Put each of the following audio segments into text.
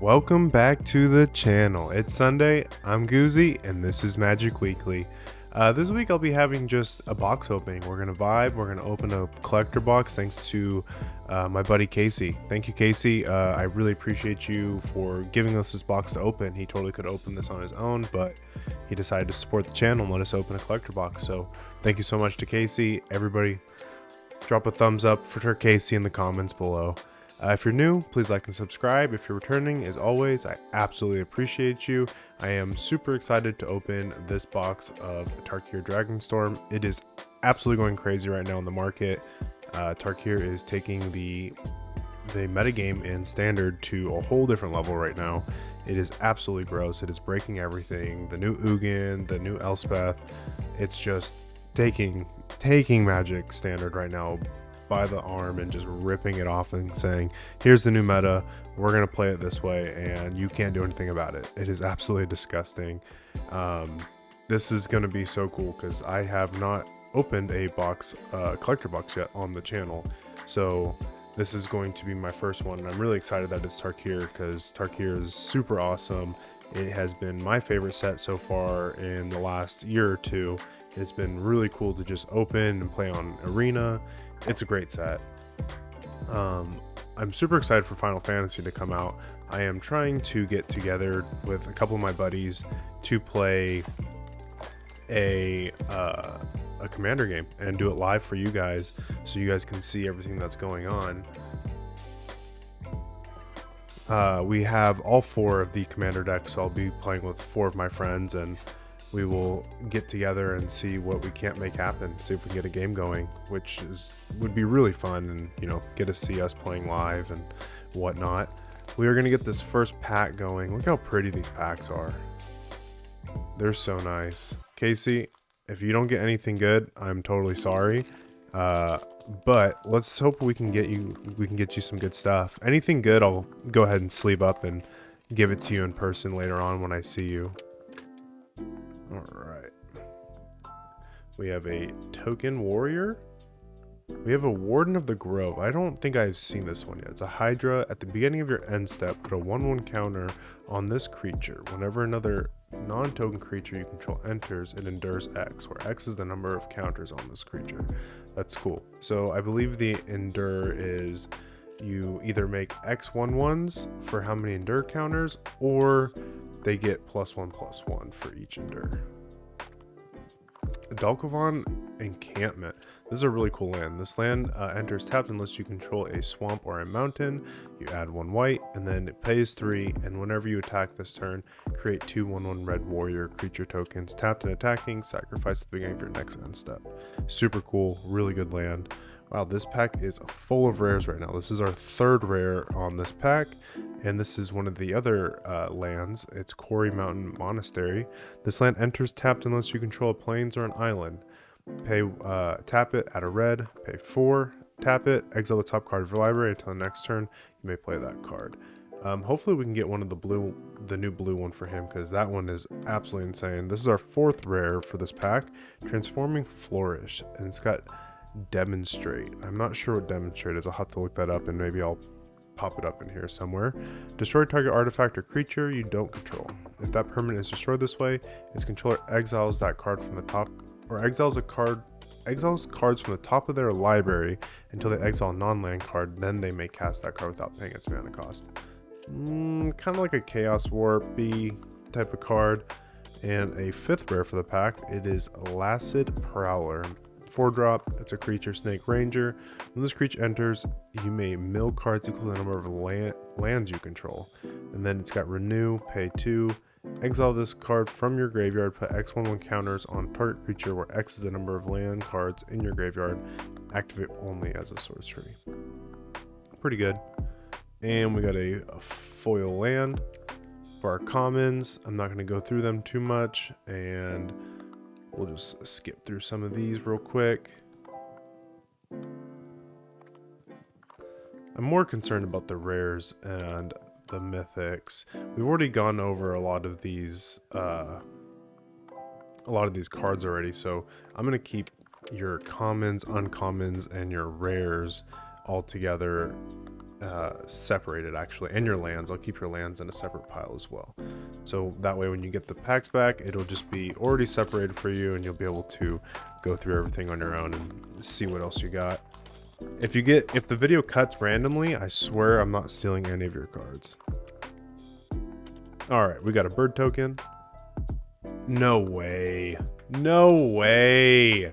Welcome back to the channel. It's Sunday, I'm Goozy, and this is Magic Weekly. This week I'll be having just a box opening. We're going to vibe, we're going to open a collector box thanks to my buddy Casey. Thank you, Casey. I really appreciate you for giving us this box to open. He totally could open this on his own, but he decided to support the channel and let us open a collector box. So thank you so much to Casey. Everybody drop a thumbs up for Casey in the comments below. If you're new, please like and subscribe. If you're returning, as always, I absolutely appreciate you. I am super excited to open this box of Tarkir Dragonstorm. It is absolutely going crazy right now in the market. Tarkir is taking the metagame in standard to a whole different level right now. It is absolutely gross. It is breaking everything. The new Ugin, the new Elspeth. It's just taking Magic standard right now by the arm and just ripping it off and saying, here's the new meta, we're gonna play it this way and you can't do anything about it. It is absolutely disgusting. This is gonna be so cool because I have not opened a box collector box yet on the channel, so this is going to be my first one, and I'm really excited that it's Tarkir because Tarkir is super awesome. It has been my favorite set so far in the last year or two. It's been really cool to just open and play on Arena. It's a great set. I'm super excited for Final Fantasy to come out. I am trying to get together with a couple of my buddies to play a commander game and do it live for you guys so you guys can see everything that's going on. We have all 4 of the commander decks, so I'll be playing with 4 of my friends, and we will get together and see what we can't make happen, see if we can get a game going, which would be really fun, and get to see us playing live and whatnot. We are going to get this first pack going. Look how pretty these packs are. They're so nice. Casey, if you don't get anything good, I'm totally sorry, but let's hope we can get you some good stuff. Anything good, I'll go ahead and sleeve up and give it to you in person later on when I see you. Alright, we have a token warrior. We have a warden of the grove. I don't think I've seen this one yet. It's a hydra. At the beginning of your end step, put a 1/1 counter on this creature. Whenever another non-token creature you control enters, it endures X, where X is the number of counters on this creature. That's cool. So I believe the endure is you either make X 1/1s for how many endure counters, or they get +1/+1 for each endure. Dalkovan Encampment. This is a really cool land. This land enters tapped unless you control a swamp or a mountain. You add 1 white, and then it pays 3, and whenever you attack this turn, create 2 1/1 red warrior creature tokens. Tapped and attacking, sacrifice at the beginning of your next end step. Super cool, really good land. Wow, this pack is full of rares right now. This is our 3rd rare on this pack, and this is one of the other lands. It's Quarry Mountain Monastery. This land enters tapped unless you control a plains or an island. Tap it, add a red, pay 4, tap it, exile the top card of your library until the next turn. You may play that card. Hopefully we can get one of the new blue one for him, because that one is absolutely insane. This is our 4th rare for this pack, Transforming Flourish, and it's got Demonstrate. I'm not sure what Demonstrate is. I'll have to look that up, and maybe I'll pop it up in here somewhere. Destroy target artifact or creature you don't control. If that permanent is destroyed this way, its controller exiles that card from the top, or exiles cards from the top of their library until they exile a non-land card. Then they may cast that card without paying its mana cost. Kind of like a Chaos Warp-y type of card. And a 5th rare for the pack. It is Lacid Prowler. 4-drop, it's a creature, Snake Ranger. When this creature enters, you may mill cards equal to the number of lands you control. And then it's got Renew, pay 2, exile this card from your graveyard, put X 1/1 counters on target creature where X is the number of land cards in your graveyard, activate only as a sorcery. Pretty good. And we got a foil land for our commons. I'm not going to go through them too much, and we'll just skip through some of these real quick. I'm more concerned about the rares and the mythics. We've already gone over a lot of these cards already, so I'm going to keep your commons, uncommons, and your rares all together separated actually, and your lands. I'll keep your lands in a separate pile as well. So that way when you get the packs back, it'll just be already separated for you and you'll be able to go through everything on your own and see what else you got. If the video cuts randomly, I swear I'm not stealing any of your cards. Alright, we got a bird token. No way. No way.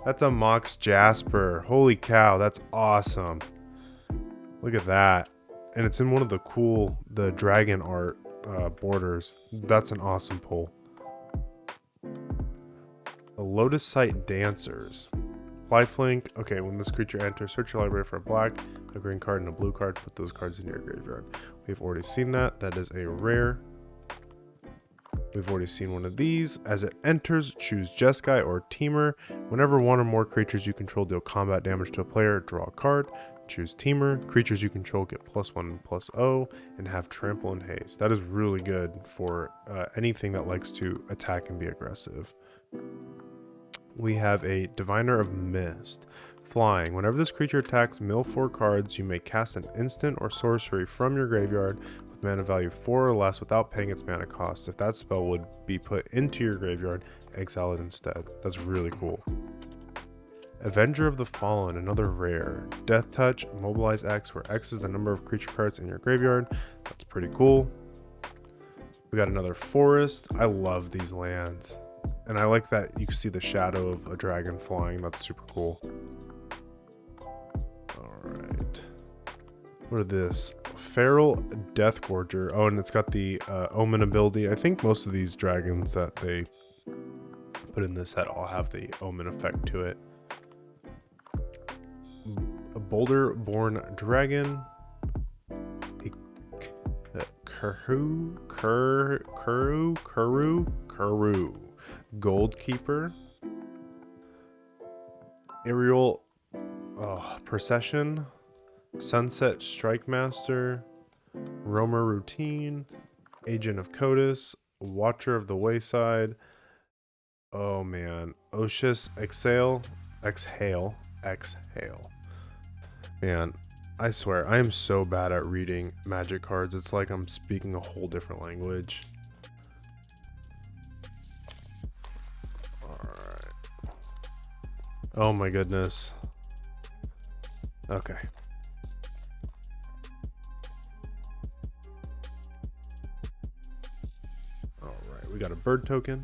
That's a Mox Jasper. Holy cow, that's awesome. Look at that. And it's in one of the dragon art borders. That's an awesome pull. A Lotus Sight Dancers. Lifelink. Okay, when this creature enters, search your library for a black, a green card, and a blue card. Put those cards in your graveyard. We've already seen that. That is a rare. We've already seen one of these. As it enters, choose Jeskai or Teamer. Whenever one or more creatures you control deal combat damage to a player, draw a card. Choose Teamer. Creatures you control get +1/+0 and have trample and haste. That is really good for anything that likes to attack and be aggressive. We have a Diviner of Mist. Flying. Whenever this creature attacks, mill 4 cards. You may cast an instant or sorcery from your graveyard with mana value 4 or less without paying its mana cost. If that spell would be put into your graveyard, exile it instead. That's really cool. Avenger of the Fallen, another rare. Death Touch, mobilize X, where X is the number of creature cards in your graveyard. That's pretty cool. We got another forest. I love these lands. And I like that you can see the shadow of a dragon flying. That's super cool. Alright. What are this? Feral Death Gorger. Oh, and it's got the Omen ability. I think most of these dragons that they put in this set all have the Omen effect to it. A Boulder-born dragon. A Kuru. Goldkeeper. Aerial Procession. Sunset Strike Master. Roamer Routine. Agent of Codis. Watcher of the Wayside. Oh man. Oshus Exhale. Man, I swear, I am so bad at reading magic cards. It's like I'm speaking a whole different language. Alright. Oh my goodness. Okay. Alright, we got a bird token.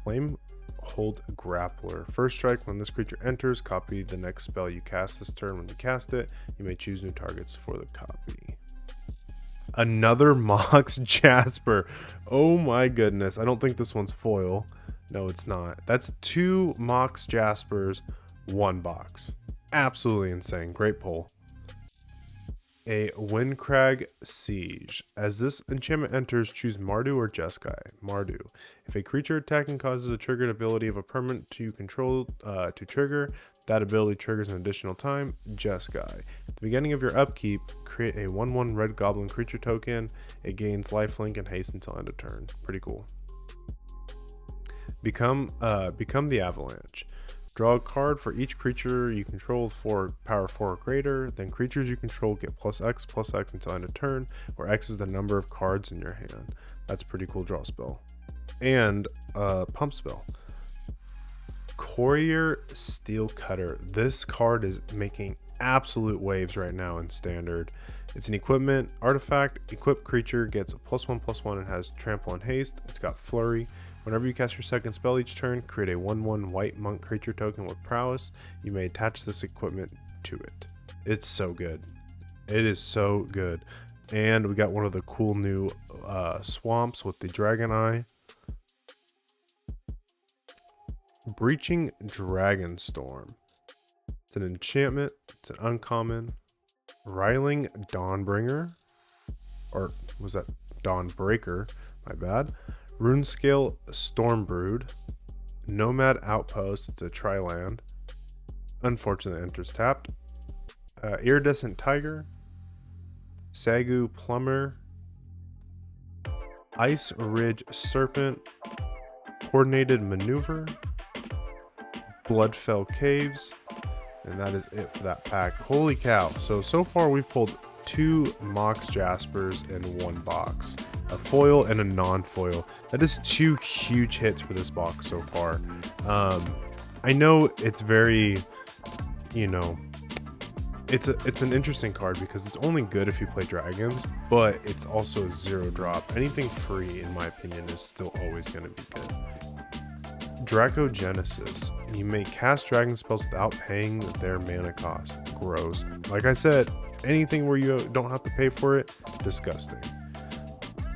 Flame Hold Grappler. First strike, when this creature enters, copy the next spell you cast this turn. When you cast it, you may choose new targets for the copy. Another Mox Jasper. Oh my goodness. I don't think this one's foil. No, it's not. That's 2 Mox Jaspers, 1 box. Absolutely insane. Great pull. A Windcrag Siege. As this enchantment enters, choose Mardu or Jeskai. Mardu. If a creature attacking causes a triggered ability of a permanent you control to trigger, that ability triggers an additional time. Jeskai. At the beginning of your upkeep, create a 1/1 red goblin creature token. It gains lifelink and haste until end of turn. Pretty cool. Become the Avalanche. Draw a card for each creature you control for power 4 or greater. Then creatures you control get +X until end of turn, where X is the number of cards in your hand. That's a pretty cool draw spell. And pump spell. Courier Steel Cutter. This card is making absolute waves right now in Standard. It's an equipment artifact. Equipped creature gets a +1/+1 and has trample and haste. It's got flurry. Whenever you cast your second spell each turn, create a 1/1 white monk creature token with prowess. You may attach this equipment to it. It's so good. It is so good. And we got one of the cool new swamps with the dragon eye. Breaching Dragonstorm. It's an enchantment. It's an uncommon. Riling Dawnbringer. Or was that Dawnbreaker? My bad. Runescale Stormbrood. Nomad Outpost. It's a tri-land. Unfortunately, enters tapped. Iridescent Tiger. Sagu Plumber. Ice Ridge Serpent. Coordinated Maneuver. Bloodfell Caves. And that is it for that pack. Holy cow. So far we've pulled 2 Mox Jaspers in one box. A foil and a non-foil. That is 2 huge hits for this box so far. I know it's very, you know, it's an interesting card because it's only good if you play dragons, but it's also a 0 drop. Anything free, in my opinion, is still always going to be good. Dracogenesis. You may cast dragon spells without paying their mana cost. Gross. Like I said, anything where you don't have to pay for it, disgusting.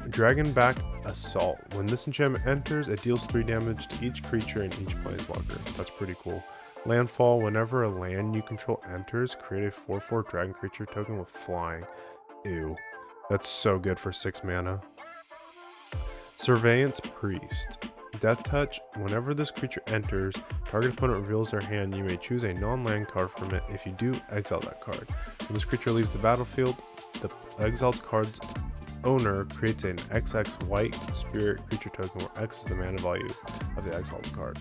Dragonback Assault. When this enchantment enters, it deals 3 damage to each creature and each planeswalker. That's pretty cool. Landfall. Whenever a land you control enters, create a 4/4 dragon creature token with flying. Ew. That's so good for 6 mana. Surveillance Priest. Death Touch. Whenever this creature enters, target opponent reveals their hand. You may choose a non-land card from it. If you do, exile that card. When this creature leaves the battlefield, the exiled card's owner creates an XX white spirit creature token where X is the mana value of the exiled card.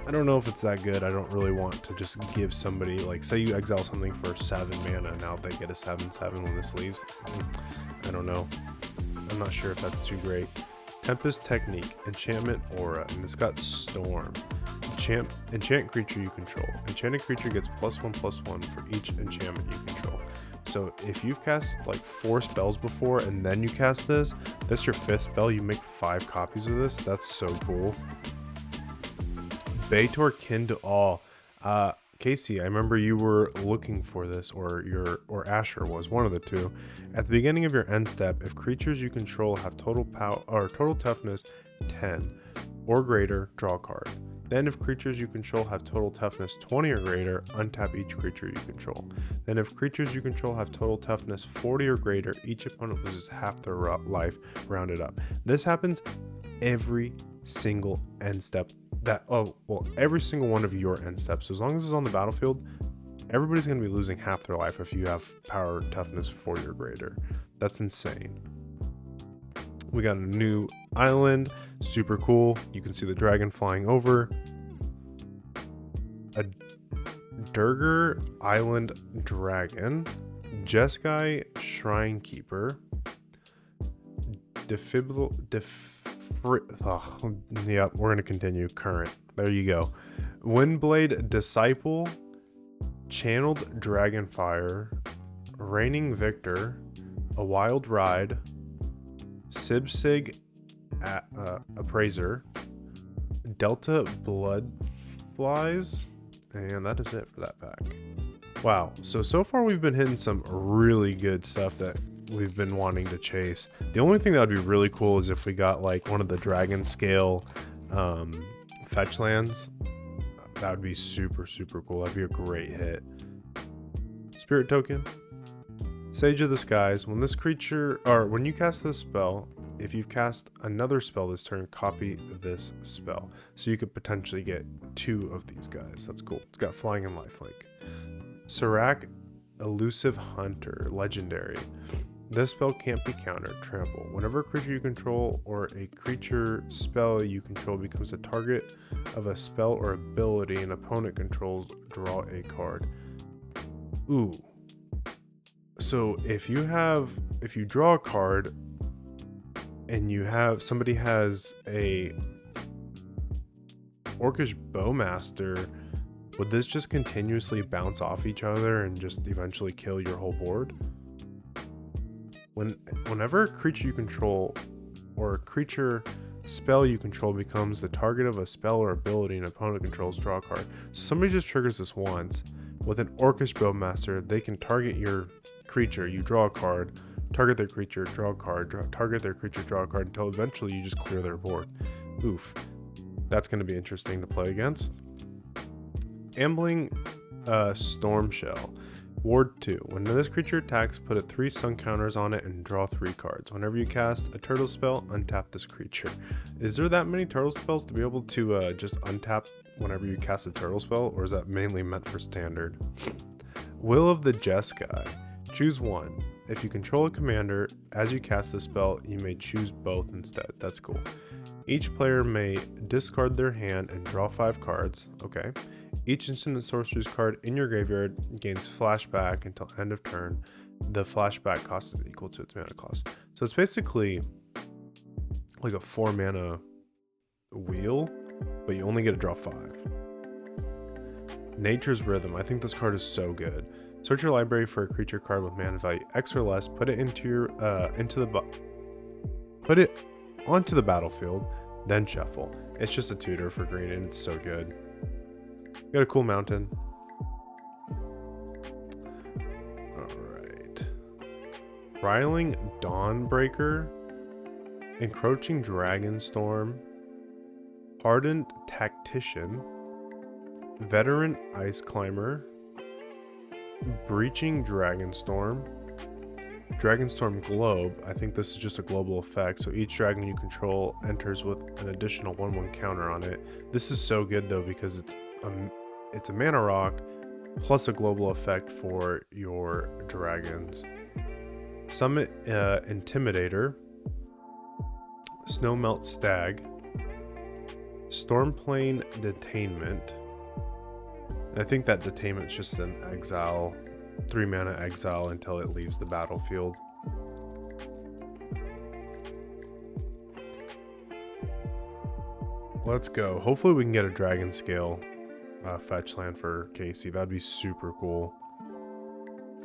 I don't know if it's that good. I don't really want to just give somebody, like, say you exile something for 7 mana, now they get a 7/7 when this leaves. I don't know. I'm not sure if that's too great. Tempest Technique, Enchantment Aura, and it's got Storm. Enchant creature you control. Enchanted creature gets +1/+1 for each enchantment you control. So if you've cast like 4 spells before and then you cast this, that's your 5th spell. You make 5 copies of this. That's so cool. Baitor Kin to All. Casey, I remember you were looking for this, or Asher was, one of the two. At the beginning of your end step, if creatures you control have total power or total toughness 10 or greater, draw a card. Then if creatures you control have total toughness 20 or greater, untap each creature you control. Then if creatures you control have total toughness 40 or greater, each opponent loses half their life, rounded up. This happens every single end step. Every single one of your end steps. So as long as it's on the battlefield, everybody's going to be losing half their life if you have power toughness 40 or greater. That's insane. We got a new island, super cool. You can see the dragon flying over. A Durgar Island Dragon, Jeskai Shrine Keeper, yep, we're gonna continue. Current. There you go. Windblade Disciple, Channeled Dragonfire, Reigning Victor, A Wild Ride, Sibsig Appraiser, Delta Bloodflies, and that is it for that pack. Wow. So far we've been hitting some really good stuff that we've been wanting to chase. The only thing that would be really cool is if we got like one of the dragon scale fetch lands. That would be super cool. That'd be a great hit. Spirit token, Sage of the Skies. When this creature, or when you cast this spell, if you've cast another spell this turn, copy this spell. So you could potentially get 2 of these guys. That's cool. It's got flying and lifelink. Serac Elusive Hunter, legendary. This spell can't be countered. Trample. Whenever a creature you control or a creature spell you control becomes a target of a spell or ability an opponent controls, draw a card. Ooh. So if you draw a card and somebody has a Orcish Bowmaster, would this just continuously bounce off each other and just eventually kill your whole board? Whenever a creature you control or a creature spell you control becomes the target of a spell or ability an opponent controls, draw a card. So somebody just triggers this once. With an Orcish Bowmaster, they can target your creature, you draw a card, target their creature, draw a card, target their creature, draw a card, until eventually you just clear their board. Oof. That's going to be interesting to play against. Ambling Stormshell. Ward 2. When this creature attacks, put 3 sun counters on it and draw 3 cards. Whenever you cast a turtle spell, untap this creature. Is there that many turtle spells to be able to just untap whenever you cast a turtle spell, or is that mainly meant for standard? Will of the Jeskai. Choose one. If you control a commander, as you cast the spell, you may choose both instead. That's cool. Each player may discard their hand and draw 5 cards. Okay. Each instant and sorceries card in your graveyard gains flashback until end of turn. The flashback cost is equal to its mana cost. So it's basically like a 4 mana wheel, but you only get to draw 5. Nature's Rhythm. I think this card is so good. Search your library for a creature card with mana value X or less. Put it onto the battlefield, then shuffle. It's just a tutor for green, and it's so good. Got a cool mountain. Alright. Riling Dawnbreaker, Encroaching Dragonstorm, Hardened Tactician, Veteran Ice Climber, Breaching Dragonstorm, Dragonstorm Globe. I think this is just a global effect, so each dragon you control enters with an additional 1/1 counter on it. This is so good though because it's a mana rock plus a global effect for your dragons. Summit Intimidator, Snowmelt Stag, Stormplane Detainment. I think that Detainment's just an exile, 3 mana exile until it leaves the battlefield. Let's go. Hopefully we can get a Dragon Scale fetch land for Casey. That'd be super cool.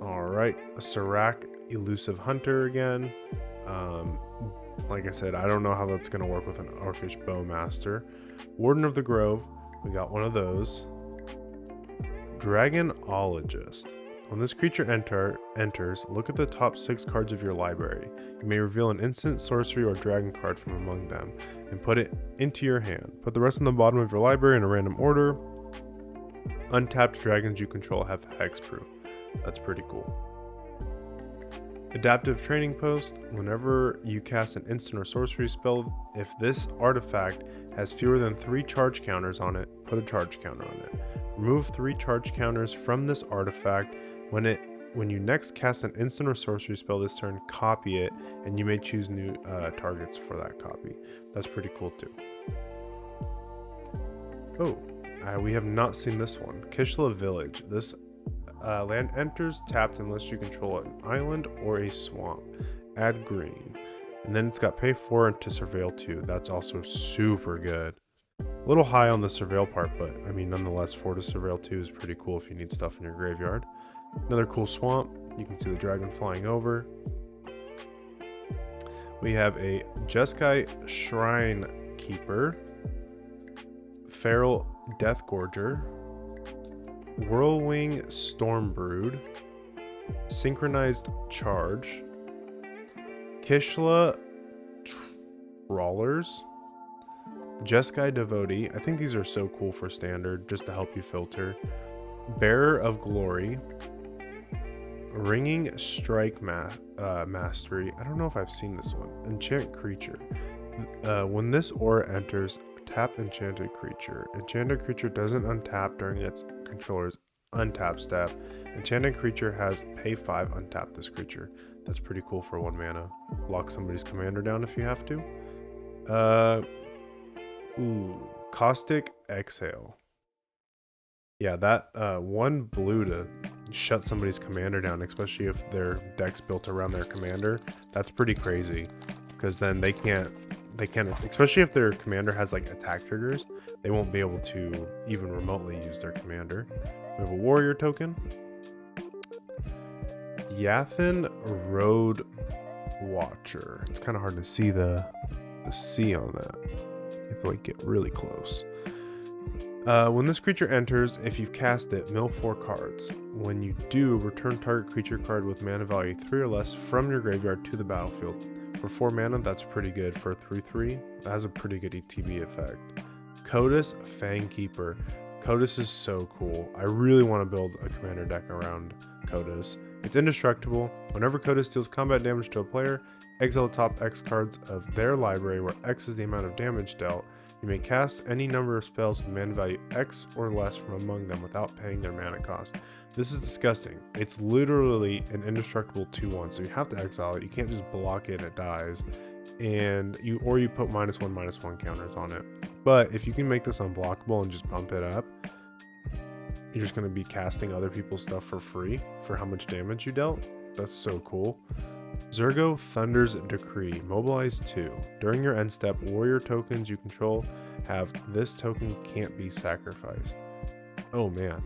Alright, a Serac Elusive Hunter again. Like I said, I don't know how that's going to work with an Orcish Bowmaster. Warden of the Grove, we got one of those. Dragonologist. When this creature enters, look at the top 6 cards of your library. You may reveal an instant, sorcery, or dragon card from among them, and put it into your hand. Put the rest on the bottom of your library in a random order. Untapped dragons you control have hexproof. That's pretty cool. Adaptive Training Post. Whenever you cast an instant or sorcery spell, if this artifact has fewer than 3 charge counters on it, put a charge counter on it. Remove 3 charge counters from this artifact. When you next cast an instant or sorcery spell this turn, copy it, and you may choose new targets for that copy. That's pretty cool too. Oh, we have not seen this one. Kishla Village. This land enters tapped unless you control an island or a swamp. Add green. And then it's got pay 4 to surveil 2. That's also super good. A little high on the surveil part, but I mean, nonetheless, 4 to surveil 2 is pretty cool if you need stuff in your graveyard. Another cool swamp. You can see the dragon flying over. We have a Jeskai Shrine Keeper, Feral Deathgorger, Whirlwing Stormbrood, Synchronized Charge, Kishla Trawlers, Jeskai Devotee. I think these are so cool for standard, just to help you filter. Bearer of Glory, Ringing Strike Mastery. I don't know if I've seen this one. Enchant Creature. When this aura enters, tap Enchanted Creature. Enchanted Creature doesn't untap during its controller's untap step. Enchanted Creature has pay 5, untap this creature. That's pretty cool for 1 mana. Lock somebody's commander down if you have to. Caustic Exhale. Yeah, that 1 blue to shut somebody's commander down, especially if their deck's built around their commander. That's pretty crazy, because then they can't, especially if their commander has like attack triggers, they won't be able to even remotely use their commander. We have a warrior token. Yathan Road Watcher. It's kind of hard to see the C on that. You have to like get really close. When this creature enters, if you've cast it, mill 4 cards. When you do, return target creature card with mana value 3 or less from your graveyard to the battlefield. For 4 mana, that's pretty good. For 3/3, that has a pretty good ETB effect. Kotus Fangkeeper. Kotus is so cool. I really want to build a commander deck around Kotus. It's indestructible. Whenever Kotus deals combat damage to a player, exile the top X cards of their library, where X is the amount of damage dealt. You may cast any number of spells with mana value X or less from among them without paying their mana cost. This is disgusting. It's literally an indestructible 2/1, so you have to exile it. You can't just block it and it dies. And you put -1/-1 counters on it. But if you can make this unblockable and just bump it up, you're just going to be casting other people's stuff for free for how much damage you dealt. That's so cool. Zergo Thunder's Decree. Mobilize 2. During your end step, warrior tokens you control have this token can't be sacrificed. Oh man.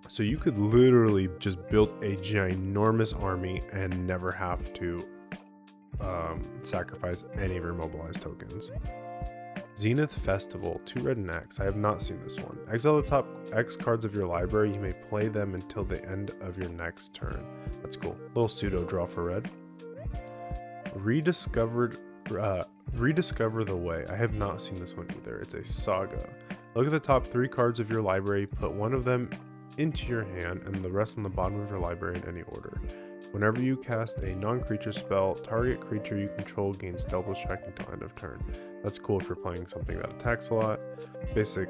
So you could literally just build a ginormous army and never have to sacrifice any of your mobilized tokens. Zenith Festival, 2 red and X. I have not seen this one. Exile the top X cards of your library. You may play them until the end of your next turn. That's cool. Little pseudo draw for red. Rediscover the Way. I have not seen this one either. It's a saga. Look at the top 3 cards of your library. Put one of them into your hand and the rest on the bottom of your library in any order. Whenever you cast a non-creature spell, target creature you control gains double strike until end of turn. That's cool if you're playing something that attacks a lot. Basic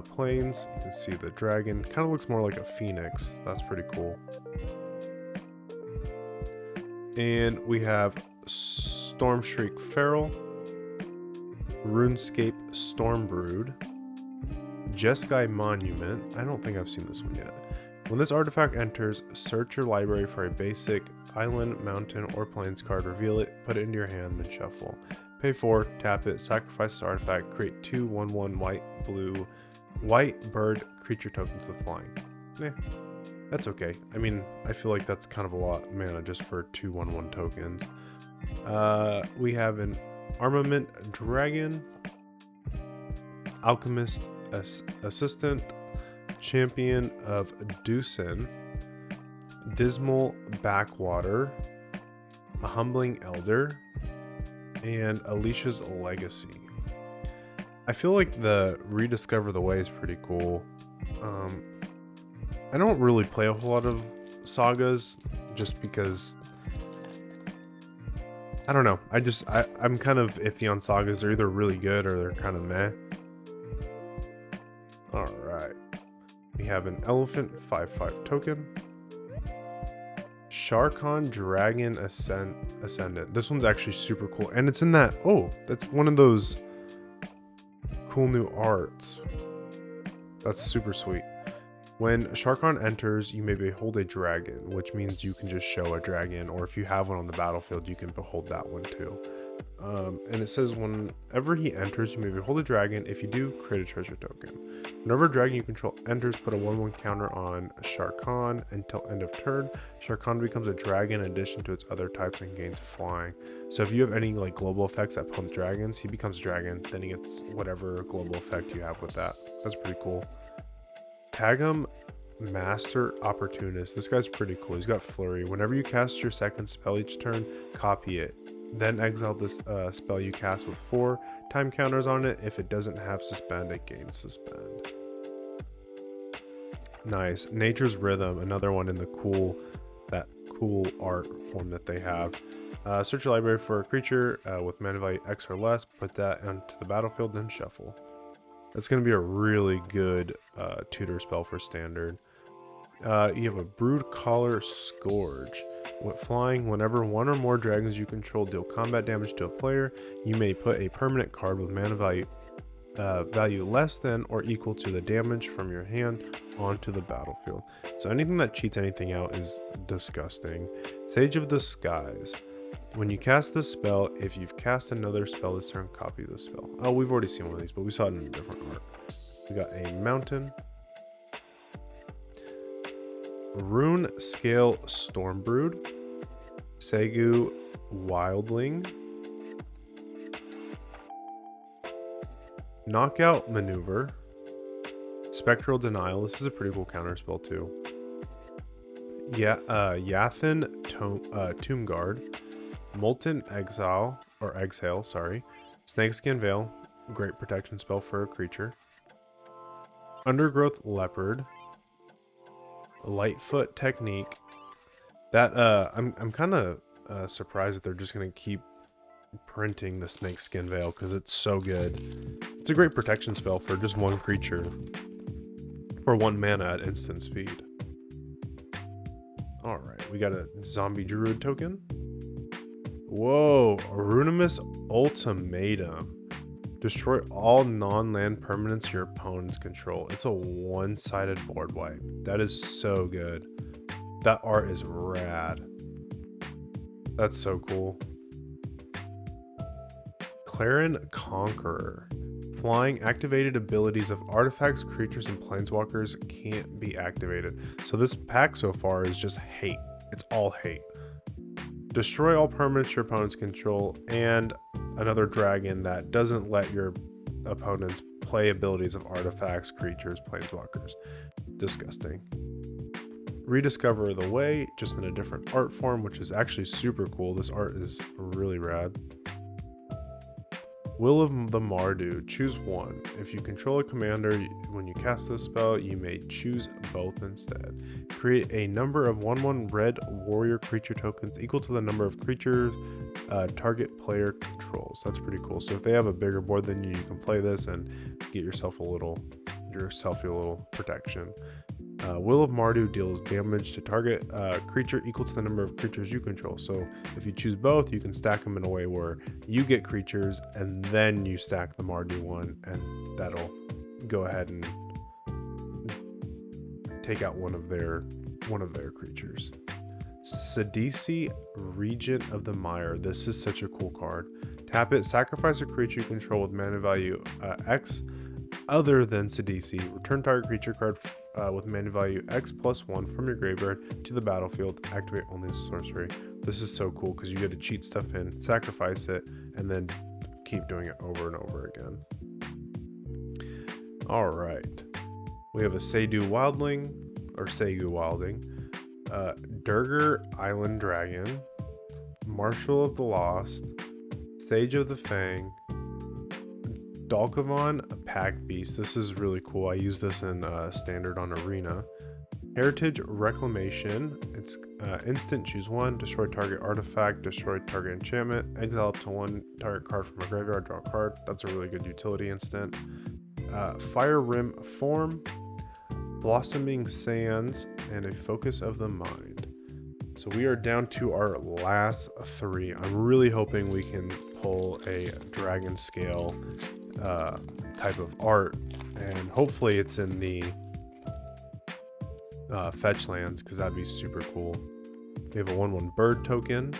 planes, you can see the dragon. Kind of looks more like a phoenix. That's pretty cool. And we have Stormshriek Feral, RuneScape Stormbrood, Jeskai Monument. I don't think I've seen this one yet. When this artifact enters, search your library for a basic island, mountain, or plains card, reveal it, put it into your hand, then shuffle. Pay 4, tap it, sacrifice the artifact, create 2 1/1 white bird creature tokens with flying. That's okay. I mean, I feel like that's kind of a lot of mana just for 2 1/1 tokens. We have an Armament Dragon, Alchemist Assistant, Champion of Deucin, Dismal Backwater, a Humbling Elder, and Alicia's Legacy. I feel like the Rediscover the Way is pretty cool. I don't really play a whole lot of sagas just because I don't know. I'm kind of iffy on sagas. They're either really good or they're kind of meh. Alright. We have an Elephant 5/5 token. Tarkir Dragon Ascendant. This one's actually super cool. And it's in that... Oh, that's one of those cool new arts. That's super sweet. When Tarkir enters, you may behold a dragon, which means you can just show a dragon, or if you have one on the battlefield, you can behold that one too. And it says whenever he enters, you may behold a dragon. If you do, create a treasure token. Whenever a dragon you control enters, put a 1/1 counter on Tarkir until end of turn. Tarkir becomes a dragon in addition to its other types and gains flying. So if you have any like global effects that pump dragons, he becomes dragon, then he gets whatever global effect you have with that. That's pretty cool. Tagum Master Opportunist. This guy's pretty cool. He's got Flurry. Whenever you cast your second spell each turn, copy it. Then exile this spell you cast with 4 time counters on it. If it doesn't have Suspend, it gains Suspend. Nice. Nature's Rhythm. Another one in the cool art form that they have. Search your library for a creature with mana value X or less. Put that onto the battlefield, then shuffle. That's going to be a really good tutor spell for standard. You have a Brood Collar Scourge. With flying, whenever one or more dragons you control deal combat damage to a player, you may put a permanent card with mana value less than or equal to the damage from your hand onto the battlefield. So anything that cheats anything out is disgusting. Sage of the Skies. When you cast this spell, if you've cast another spell this turn, copy the spell. Oh, we've already seen one of these, but we saw it in a different art. We got a Mountain. Rune Scale Stormbrood. Segu Wildling. Knockout Maneuver. Spectral Denial. This is a pretty cool counter spell too. Yeah, Yathen Tomb Guard. Molten Exile, or Exhale, sorry. Snakeskin Veil, great protection spell for a creature. Undergrowth Leopard. Lightfoot Technique. That, I'm kind of surprised that they're just going to keep printing the Snakeskin Veil because it's so good. It's a great protection spell for just one creature for 1 mana at instant speed. All right, we got a zombie druid token. Whoa, Arunimus Ultimatum. Destroy all non-land permanents your opponents control. It's a one-sided board wipe. That is so good. That art is rad. That's so cool. Clarin Conqueror. Flying activated abilities of artifacts, creatures, and planeswalkers can't be activated. So this pack so far is just hate. It's all hate. Destroy all permanents your opponents control, and another dragon that doesn't let your opponents play abilities of artifacts, creatures, planeswalkers. Disgusting. Rediscover the Way, just in a different art form, which is actually super cool. This art is really rad. Will of the Mardu, choose one. If you control a commander, when you cast this spell, you may choose both instead. Create a number of 1/1 red warrior creature tokens equal to the number of creatures target player controls. That's pretty cool. So if they have a bigger board than you, you can play this and get yourself a little protection. Will of Mardu deals damage to target creature equal to the number of creatures you control. So if you choose both, you can stack them in a way where you get creatures and then you stack the Mardu one, and that'll go ahead and take out one of their creatures. Sidisi, Regent of the Mire. This is such a cool card. Tap it, sacrifice a creature you control with mana value X other than Sidisi. Return target creature card with mana value X+1 from your graveyard to the battlefield. Activate only as a sorcery. This is so cool because you get to cheat stuff in, sacrifice it, and then keep doing it over and over again. All right, we have a Seidu Wildling, or Seigu Wilding, Durgar Island Dragon, Marshal of the Lost, Sage of the Fang, Dalkavon Pack Beast. This is really cool. I use this in Standard on Arena. Heritage Reclamation. It's instant, choose one, destroy target artifact, destroy target enchantment, exile up to one target card from a graveyard, draw a card. That's a really good utility instant. Fire Rim Form, Blossoming Sands, and a Focus of the Mind. So we are down to our last three. I'm really hoping we can pull a dragon scale type of art, and hopefully it's in the fetch lands, because that'd be super cool. We have a 1/1 bird token,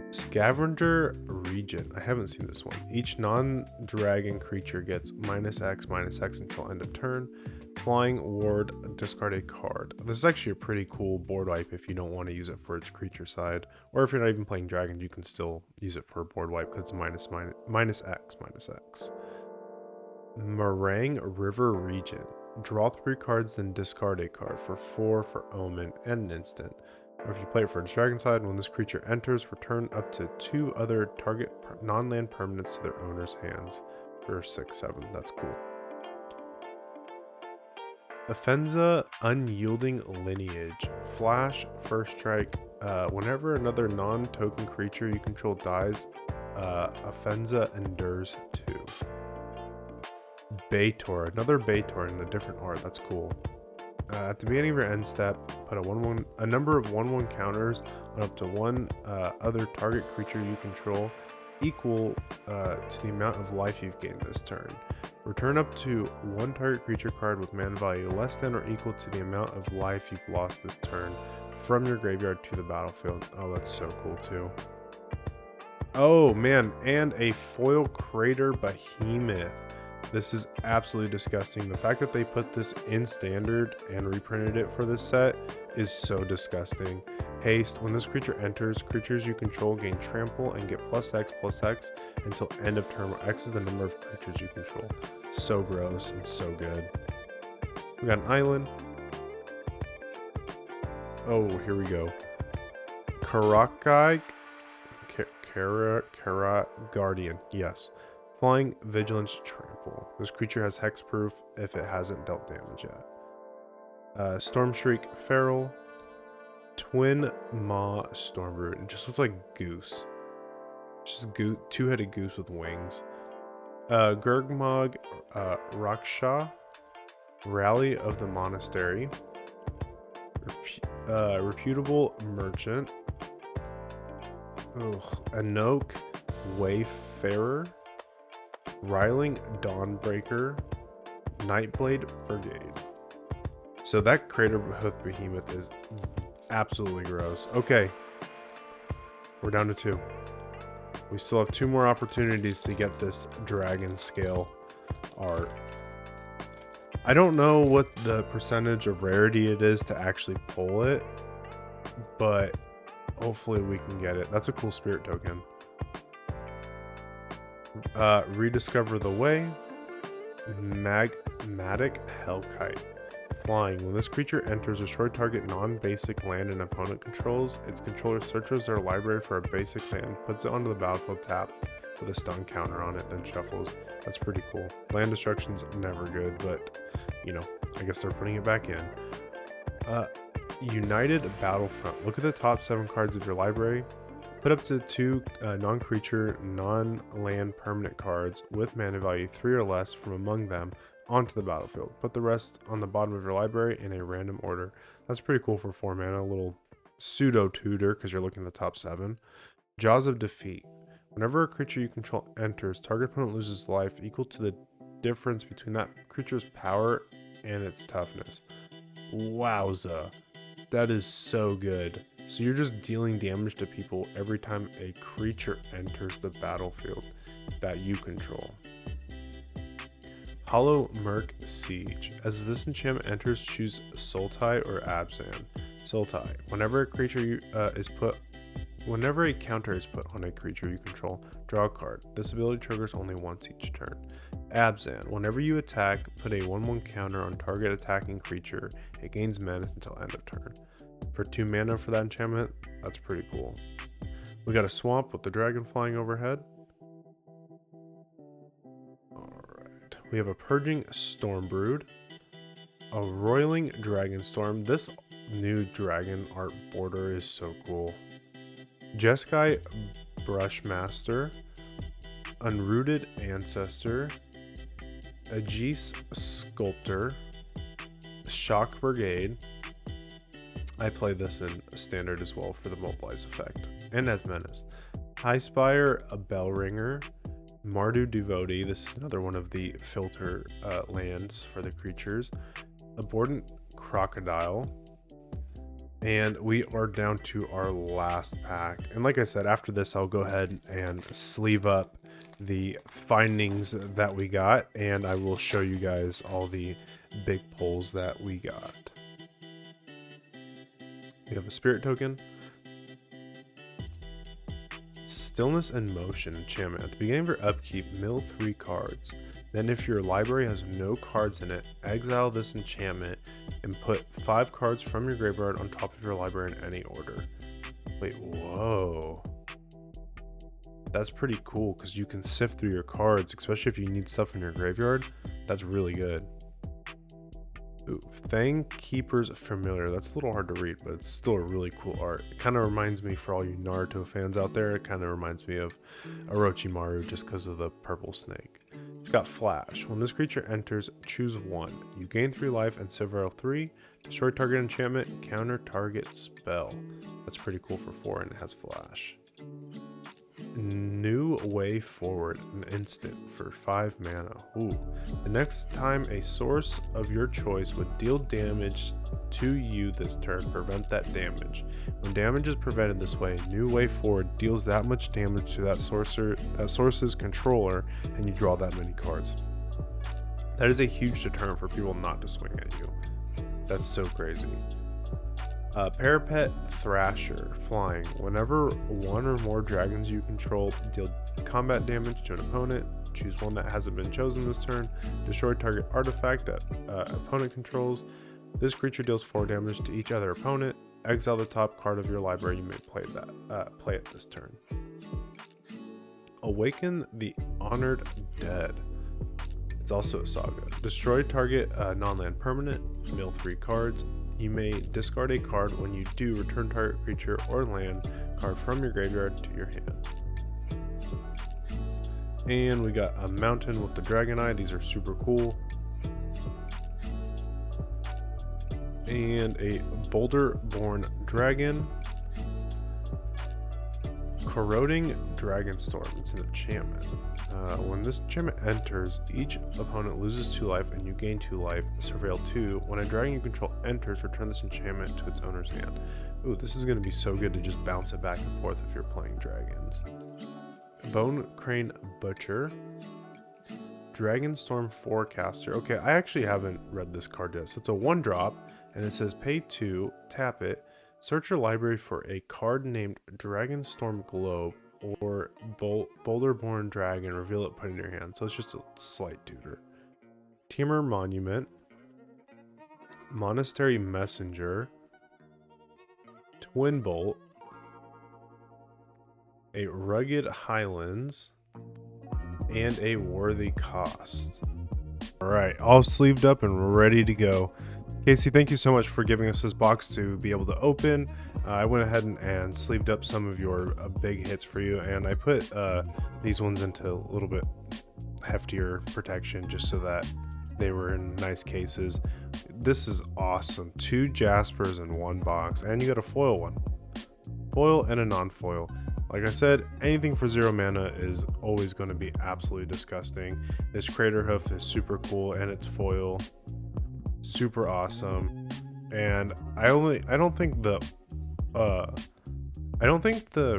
Scavenger Regent. I haven't seen this one. Each non-dragon creature gets -X/-X until end of turn. Flying ward, discard a card. This is actually a pretty cool board wipe if you don't want to use it for its creature side, or if you're not even playing dragons, you can still use it for a board wipe because it's -X/-X. Meringue River Regent. Draw 3 cards, then discard a card for 4 for Omen and an instant. Or if you play it for its dragon side, when this creature enters, return up to 2 other target non-land permanents to their owner's hands for 6/7. That's cool. Offenza Unyielding Lineage. Flash, first strike. Whenever another non-token creature you control dies, Offenza endures 2. Baitor. Another Baitor in a different art. That's cool. At the beginning of your end step, put a number of 1/1 counters on up to one other target creature you control equal to the amount of life you've gained this turn. Return up to one target creature card with mana value less than or equal to the amount of life you've lost this turn from your graveyard to the battlefield. Oh, that's so cool too. Oh man, and a foil Crater Behemoth. This is absolutely disgusting. The fact that they put this in Standard and reprinted it for this set is so disgusting. Haste. When this creature enters, creatures you control gain trample and get +X/+X until end of turn, where X is the number of creatures you control. So gross and so good. We got an island. Oh, here we go. Karakai. Kara Guardian. Yes. Flying, Vigilance, Trample. This creature has hexproof if it hasn't dealt damage yet. Stormshriek, Feral. Twin Maw, Stormbrood. It just looks like goose. Just a two-headed goose with wings. Gurgmog, Raksha. Rally of the Monastery. Reputable Merchant. Anoke Wayfarer. Riling Dawnbreaker. Nightblade Brigade. So that Craterhoof Behemoth is absolutely gross. Okay. We're down to 2. We still have 2 more opportunities to get this dragon scale art. I don't know what the percentage of rarity it is to actually pull it, but hopefully we can get it. That's a cool spirit token. Rediscover the Way. Magmatic Hellkite. Flying. When this creature enters, destroy target non-basic land an opponent controls. Its controller searches their library for a basic land, puts it onto the battlefield tapped with a stun counter on it, then shuffles. That's pretty cool. Land destruction's never good, but you know, I guess they're putting it back in. United Battlefront. Look at the top 7 cards of your library. Put up to 2 non-creature, non-land permanent cards with mana value 3 or less from among them onto the battlefield. Put the rest on the bottom of your library in a random order. That's pretty cool for 4 mana. A little pseudo tutor because you're looking at the top 7. Jaws of Defeat. Whenever a creature you control enters, target opponent loses life equal to the difference between that creature's power and its toughness. Wowza. That is so good. So you're just dealing damage to people every time a creature enters the battlefield that you control. Hollow Merc Siege. As this enchantment enters, choose Sultai or Abzan. Sultai. Whenever a counter is put on a creature you control, draw a card. This ability triggers only once each turn. Abzan. Whenever you attack, put a 1/1 counter on target attacking creature. It gains menace until end of turn. For 2 mana for that enchantment, that's pretty cool. We got a swamp with the dragon flying overhead. Alright. We have a Purging Stormbrood. A Roiling Dragonstorm. This new dragon art border is so cool. Jeskai Brushmaster. Unrooted Ancestor. Aegis Sculptor. Shock Brigade. I play this in standard as well for the mobilize effect and as menace. Highspire, a Bellringer. Mardu Devotee. This is another one of the filter lands for the creatures. Abordant Crocodile. And we are down to our last pack. And like I said, after this, I'll go ahead and sleeve up the findings that we got, and I will show you guys all the big pulls that we got. We have a spirit token. Stillness and Motion enchantment. At the beginning of your upkeep, mill 3 cards. Then if your library has no cards in it, exile this enchantment and put 5 cards from your graveyard on top of your library in any order. Wait, whoa. That's pretty cool because you can sift through your cards, especially if you need stuff in your graveyard. That's really good. Ooh, Fang Keeper's Familiar. That's a little hard to read, but it's still a really cool art. It kind of reminds me, for all you Naruto fans out there, it kind of reminds me of Orochimaru just because of the purple snake. It's got Flash. When this creature enters, choose 1. You gain 3 life and several 3. Destroy target enchantment, counter target spell. That's pretty cool for 4 and it has Flash. New Way Forward, an instant for 5 mana. Ooh. The next time a source of your choice would deal damage to you this turn, prevent that damage. When damage is prevented this way, New Way Forward deals that much damage to that source's controller, and you draw that many cards. That is a huge deterrent for people not to swing at you. That's so crazy. Parapet Thrasher, flying. Whenever 1 or more dragons you control deal combat damage to an opponent, choose one that hasn't been chosen this turn. Destroy target artifact that opponent controls. This creature deals 4 damage to each other opponent. Exile the top card of your library. You may play it this turn. Awaken the Honored Dead. It's also a saga. Destroy target non-land permanent. Mill 3 cards. You may discard a card. When you do, return target creature or land card from your graveyard to your hand. And we got a mountain with the dragon eye. These are super cool. and a Boulder-born dragon. Corroding Dragonstorm. It's an enchantment. When this enchantment enters, each opponent loses 2 life and you gain 2 life. Surveil 2. When a dragon you control enters, return this enchantment to its owner's hand. Ooh, this is going to be so good to just bounce it back and forth if you're playing dragons. Bone Crane Butcher. Dragonstorm Forecaster. Okay, I actually haven't read this card yet. So it's a 1-drop, and it says pay 2, tap it, search your library for a card named Dragonstorm Globe or Boulder-born Dragon, reveal it, put it in your hand. So it's just a slight tutor. Teamer Monument. Monastery Messenger. Twin Bolt. A Rugged Highlands. And a Worthy Cost. Alright, all sleeved up and ready to go. Casey, thank you so much for giving us this box to be able to open. I went ahead and sleeved up some of your big hits for you, and I put these ones into a little bit heftier protection just so that they were in nice cases. This is awesome. 2 Jaspers in 1 box, and you got a foil one. Foil and a non-foil. Like I said, anything for 0 mana is always going to be absolutely disgusting. This Crater Hoof is super cool, and it's foil. Super awesome. And I don't think the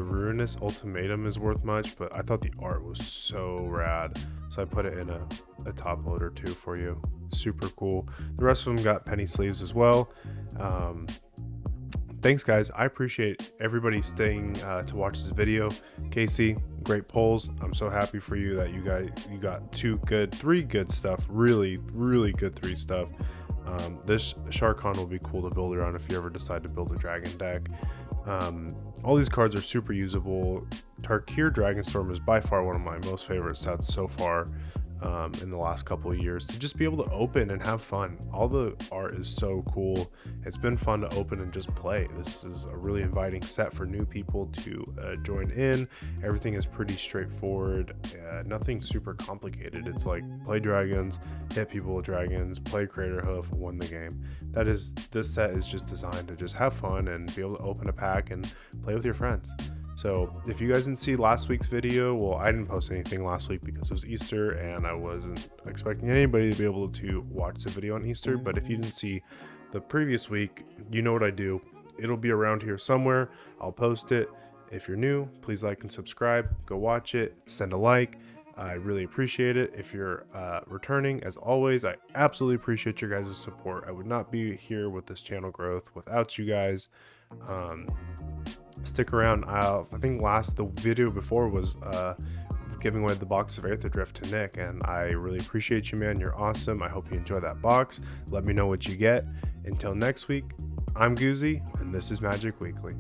Ruinous Ultimatum is worth much, but I thought the art was so rad, so I put it in a top loader too for you. Super cool. The rest of them got penny sleeves as well. Thanks guys, I appreciate everybody staying to watch this video. Casey, great polls. I'm so happy for you that you got 3 good stuff. Really good 3 stuff. This Sharkon will be cool to build around if you ever decide to build a dragon deck. All these cards are super usable. Tarkir Dragonstorm is by far one of my most favorite sets so far in the last couple of years, to just be able to open and have fun. All the art is so cool. It's been fun to open and just play. This is a really inviting set for new people to join in. Everything is pretty straightforward, nothing super complicated. It's like play dragons, hit people with dragons, play Crater Hoof, win the game. This set is just designed to just have fun and be able to open a pack and play with your friends. So if you guys didn't see last week's video, well, I didn't post anything last week because it was Easter and I wasn't expecting anybody to be able to watch the video on Easter. But if you didn't see the previous week, you know what I do. It'll be around here somewhere. I'll post it. If you're new, please like and subscribe. Go watch it. Send a like. I really appreciate it. If you're returning, as always, I absolutely appreciate your guys' support. I would not be here with this channel growth without you guys. Stick around. I think the video before was giving away the box of Aether Drift to Nick, and I really appreciate you, man. You're awesome. I hope you enjoy that box. Let me know what you get. Until next week, I'm Goozy, and this is Magic Weekly.